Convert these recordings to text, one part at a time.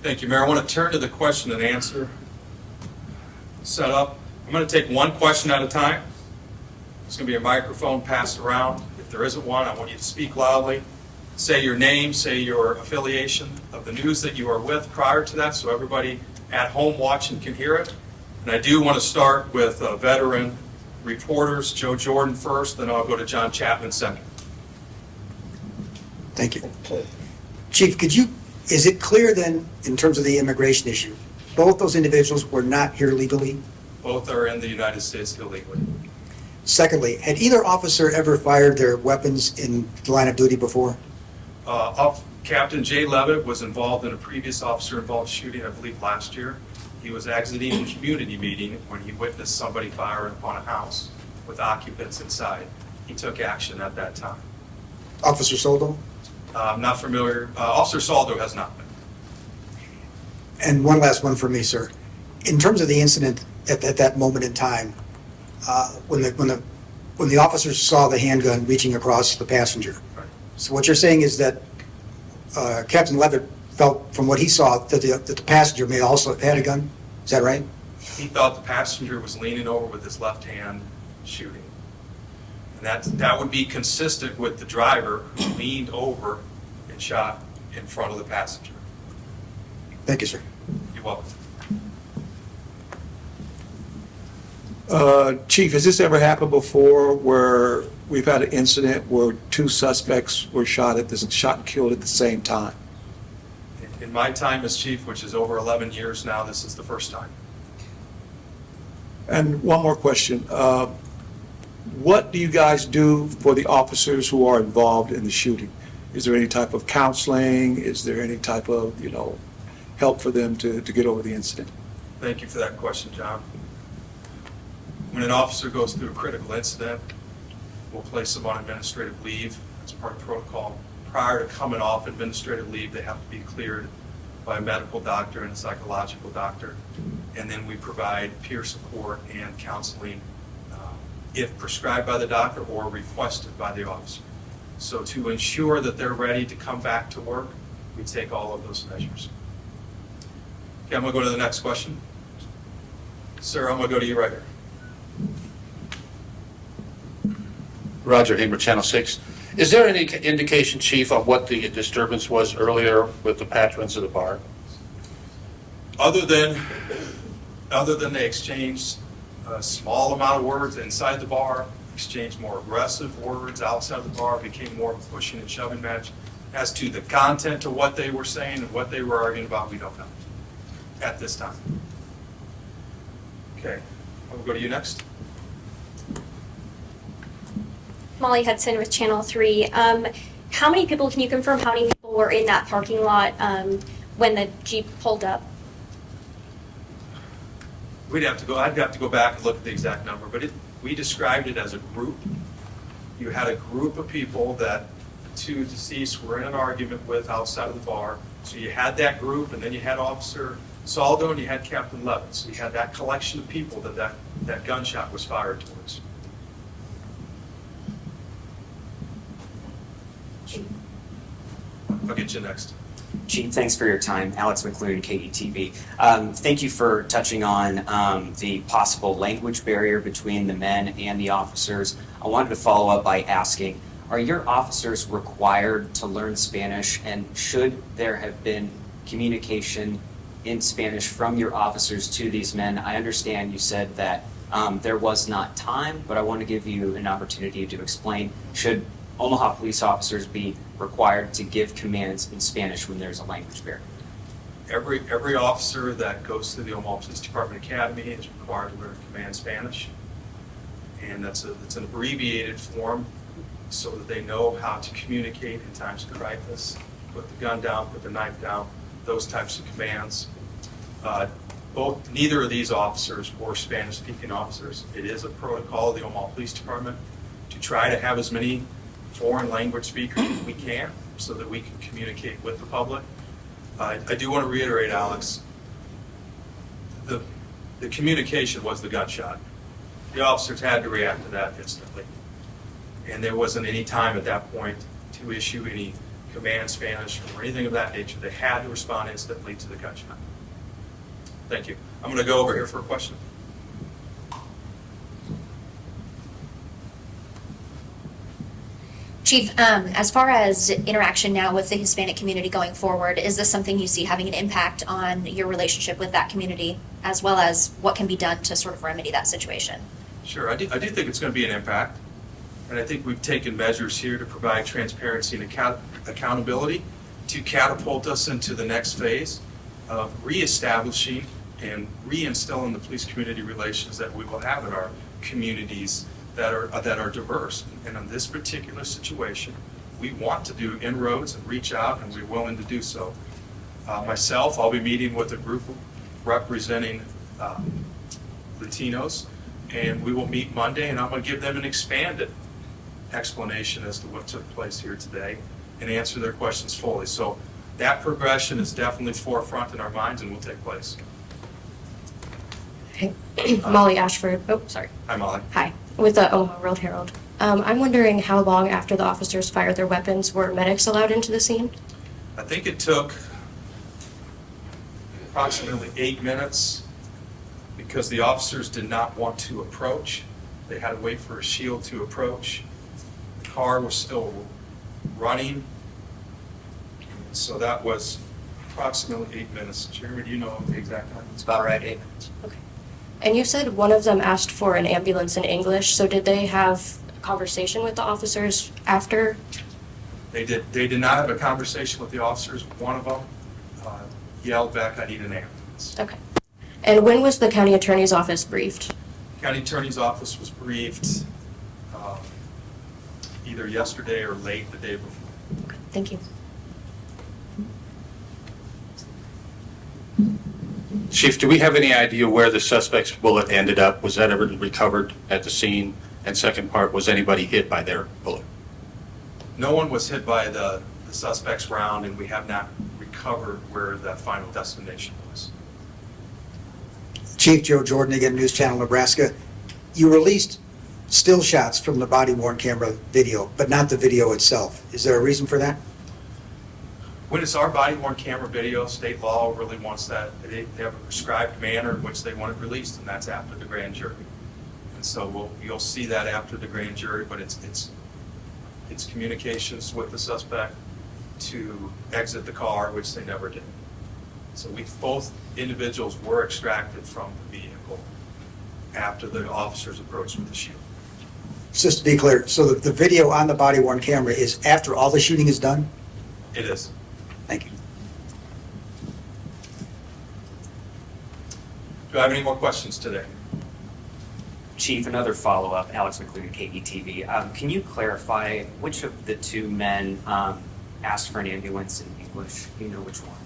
Thank you, Mayor. I want to turn to the question and answer setup. I'm going to take one question at a time. There's going to be a microphone passed around. If there isn't one, I want you to speak loudly. Say your name, say your affiliation of the news that you are with prior to that so everybody at home watching can hear it. And I do want to start with veteran reporters, Joe Jordan first, then I'll go to John Chapman second. Thank you. Chief, is it clear then, in terms of the immigration issue, both those individuals were not here legally? Both are in the United States illegally. Secondly, had either officer ever fired their weapons in the line of duty before? Captain Jay Levitt was involved in a previous officer-involved shooting, I believe, last year. He was exiting a community meeting when he witnessed somebody firing upon a house with occupants inside. He took action at that time. Officer Soldo? I'm not familiar. Officer Soldo has not been. And one last one for me, sir. In terms of the incident at that moment in time, when the officers saw the handgun reaching across the passenger, Right. so what you're saying is that Captain Levitt felt, from what he saw, that the passenger may also have had a gun? Is that right? He thought the passenger was leaning over with his left hand shooting. And that would be consistent with the driver who leaned over and shot in front of the passenger. Thank you, sir. You're welcome. Chief, has this ever happened before where we've had an incident where two suspects were shot and killed at the same time? In my time as chief, which is over 11 years now, this is the first time. And one more question. What do you guys do for the officers who are involved in the shooting? Is there any type of counseling? Is there any type of, help for them to get over the incident? Thank you for that question, John. When an officer goes through a critical incident, we'll place them on administrative leave. That's part of protocol. Prior to coming off administrative leave, they have to be cleared by a medical doctor and a psychological doctor. And then we provide peer support and counseling if prescribed by the doctor or requested by the officer. So to ensure that they're ready to come back to work, we take all of those measures. Okay, I'm going to go to the next question. Sir, I'm going to go to you right here. Roger, Hamer, Channel 6. Is there any indication, Chief, of what the disturbance was earlier with the patrons of the bar? Other than they exchanged a small amount of words inside the bar, exchanged more aggressive words outside the bar, became more of a pushing and shoving match. As to the content of what they were saying and what they were arguing about, we don't know at this time. Okay, I'll go to you next. Molly Hudson with Channel 3. How many people, can you confirm how many people were in that parking lot when the Jeep pulled up? I'd have to go back and look at the exact number, but we described it as a group. You had a group of people that the two deceased were in an argument with outside of the bar. So you had that group, and then you had Officer Saldo, and you had Captain Levitt. So you had that collection of people that gunshot was fired towards. I'll get you next. Chief, thanks for your time. Alex McLuhan, KETV. Thank you for touching on the possible language barrier between the men and the officers. I wanted to follow up by asking, are your officers required to learn Spanish, and should there have been communication in Spanish from your officers to these men? I understand you said that there was not time, but I want to give you an opportunity to explain. Should Omaha police officers be required to give commands in Spanish when there's a language barrier? Every officer that goes through the Omaha Police Department Academy is required to learn command Spanish, and it's an abbreviated form so that they know how to communicate in times of crisis. Put the gun down, put the knife down, those types of commands. Neither of these officers were Spanish-speaking officers. It is a protocol of the Omaha Police Department to try to have as many foreign language speakers as we can so that we can communicate with the public. I do want to reiterate, Alex, the communication was the gunshot. The officers had to react to that instantly. And there wasn't any time at that point to issue any command Spanish or anything of that nature. They had to respond instantly to the gunshot. Thank you. I'm going to go over here for a question. Chief, as far as interaction now with the Hispanic community going forward, is this something you see having an impact on your relationship with that community, as well as what can be done to sort of remedy that situation? Sure, I do think it's going to be an impact, and I think we've taken measures here to provide transparency and accountability to catapult us into the next phase of reestablishing and reinstilling the police-community relations that we will have in our communities that are diverse. And in this particular situation, we want to do inroads and reach out, and we're willing to do so. Myself, I'll be meeting with a group representing Latinos, and we will meet Monday, and I'm going to give them an expanded explanation as to what took place here today and answer their questions fully. So that progression is definitely forefront in our minds and will take place. Hey, Molly Ashford. Oh, sorry. Hi, Molly. Hi. With the Omaha World-Herald. I'm wondering how long after the officers fired their weapons were medics allowed into the scene? I think it took approximately 8 minutes because the officers did not want to approach. They had to wait for a shield to approach. The car was still running. So that was approximately 8 minutes. Jeremy, do you know the exact time? It's about right, 8 minutes. Okay. And you said one of them asked for an ambulance in English, so did they have a conversation with the officers after? They did not have a conversation with the officers. One of them yelled back, "I need an ambulance." Okay. And when was the county attorney's office briefed? County Attorney's Office was briefed either yesterday or late the day before. Okay, thank you. Chief, do we have any idea where the suspect's bullet ended up? Was that ever recovered at the scene? And second part, was anybody hit by their bullet? No one was hit by the suspect's round, and we have not recovered where that final destination was. Chief Joe Jordan, again, News Channel Nebraska. You released still shots from the body-worn camera video, but not the video itself. Is there a reason for that? When it's our body-worn camera video, state law really wants that. They have a prescribed manner in which they want it released, and that's after the grand jury. And so you'll see that after the grand jury, but it's communications with the suspect to exit the car, which they never did. So both individuals were extracted from the vehicle after the officers approached with the shield. Just to be clear, so the video on the body-worn camera is after all the shooting is done? It is. Thank you. Do I have any more questions today? Chief, another follow-up. Alex McLean, KETV. Can you clarify which of the two men asked for an ambulance in English? Do you know which one?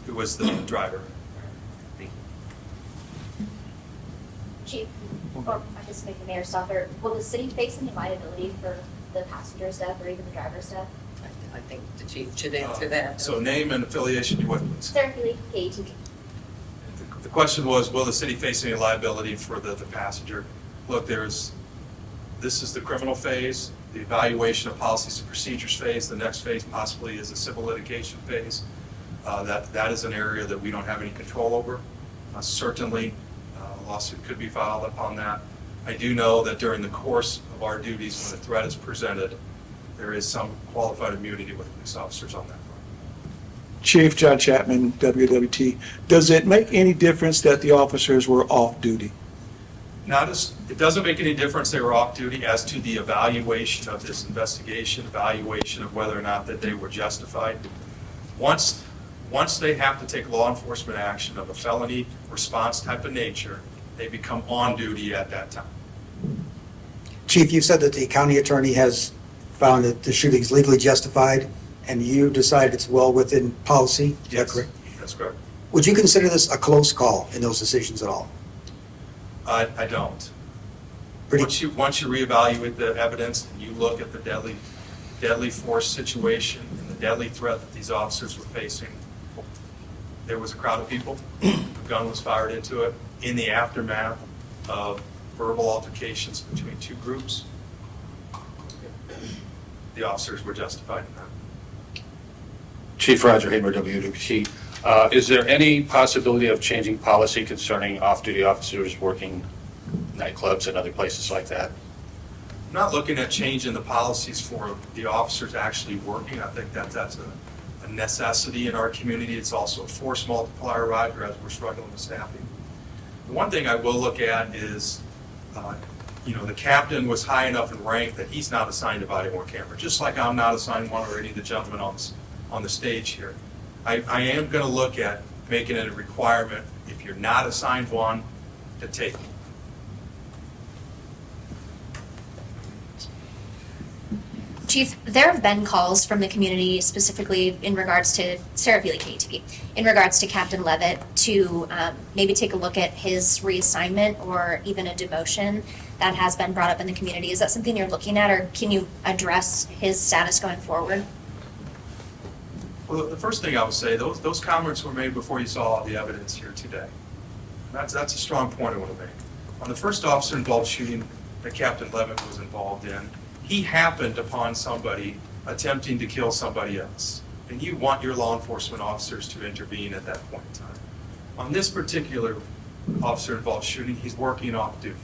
It was the driver. Thank you. Chief, or participating Mayor Stothert, will the city face any liability for the passenger's death or even the driver's death? I think the chief should answer that. So name and affiliation, you would, please. Sarah Feely, KETV. The question was, will the city face any liability for the passenger? Look, this is the criminal phase, the evaluation of policies and procedures phase. The next phase possibly is a civil litigation phase. That is an area that we don't have any control over. Certainly, a lawsuit could be filed upon that. I do know that during the course of our duties, when a threat is presented, there is some qualified immunity with police officers on that front. Chief John Chapman, WWT. Does it make any difference that the officers were off duty? It doesn't make any difference they were off duty as to the evaluation of this investigation, evaluation of whether or not that they were justified. Once they have to take law enforcement action of a felony response type of nature, they become on duty at that time. Chief, you said that the county attorney has found that the shooting is legally justified, and you decided it's well within policy. Is that Yes, correct? that's correct. Would you consider this a close call in those decisions at all? I don't. Pretty- Once you reevaluate the evidence and you look at the deadly force situation and the deadly threat that these officers were facing, there was a crowd of people, a gun was fired into it in the aftermath of verbal altercations between two groups. The officers were justified in that. Chief Roger Hamer, WWT. Is there any possibility of changing policy concerning off-duty officers working nightclubs and other places like that? I'm not looking at changing the policies for the officers actually working. I think that's a necessity in our community. It's also a force multiplier, Roger, as we're struggling with staffing. The one thing I will look at is, the captain was high enough in rank that he's not assigned a body-worn camera, just like I'm not assigned one, or any of the gentlemen on the stage here. I am going to look at making it a requirement, if you're not assigned one, to take one. Chief, there have been calls from the community specifically in regards to Sarah Feely KTV, in regards to Captain Levitt to maybe take a look at his reassignment or even a demotion that has been brought up in the community. Is that something you're looking at, or can you address his status going forward? Well, the first thing I would say, those comments were made before you saw all the evidence here today. That's a strong point I want to make. On the first officer-involved shooting that Captain Levitt was involved in, he happened upon somebody attempting to kill somebody else. And you want your law enforcement officers to intervene at that point in time. On this particular officer-involved shooting, he's working off duty.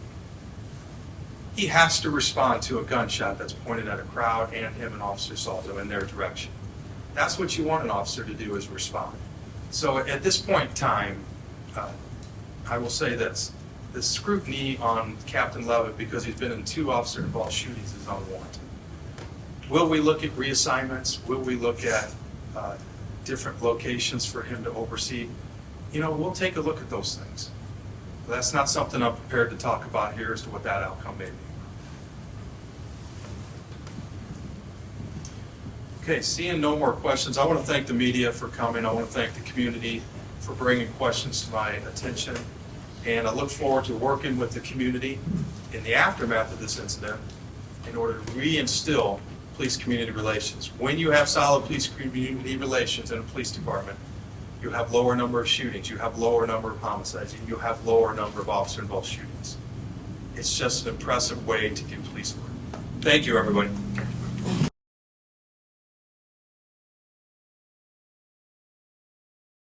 He has to respond to a gunshot that's pointed at a crowd and him and Officer Saldo in their direction. That's what you want an officer to do, is respond. So at this point in time, I will say this. The scrutiny on Captain Levitt, because he's been in 2 officer-involved shootings, is unwarranted. Will we look at reassignments? Will we look at different locations for him to oversee? We'll take a look at those things. But that's not something I'm prepared to talk about here as to what that outcome may be. Okay, seeing no more questions, I want to thank the media for coming. I want to thank the community for bringing questions to my attention. And I look forward to working with the community in the aftermath of this incident in order to reinstill police-community relations. When you have solid police-community relations in a police department, you have lower number of shootings, you have lower number of homicides, and you have lower number of officer-involved shootings. It's just an impressive way to do police work. Thank you, everybody.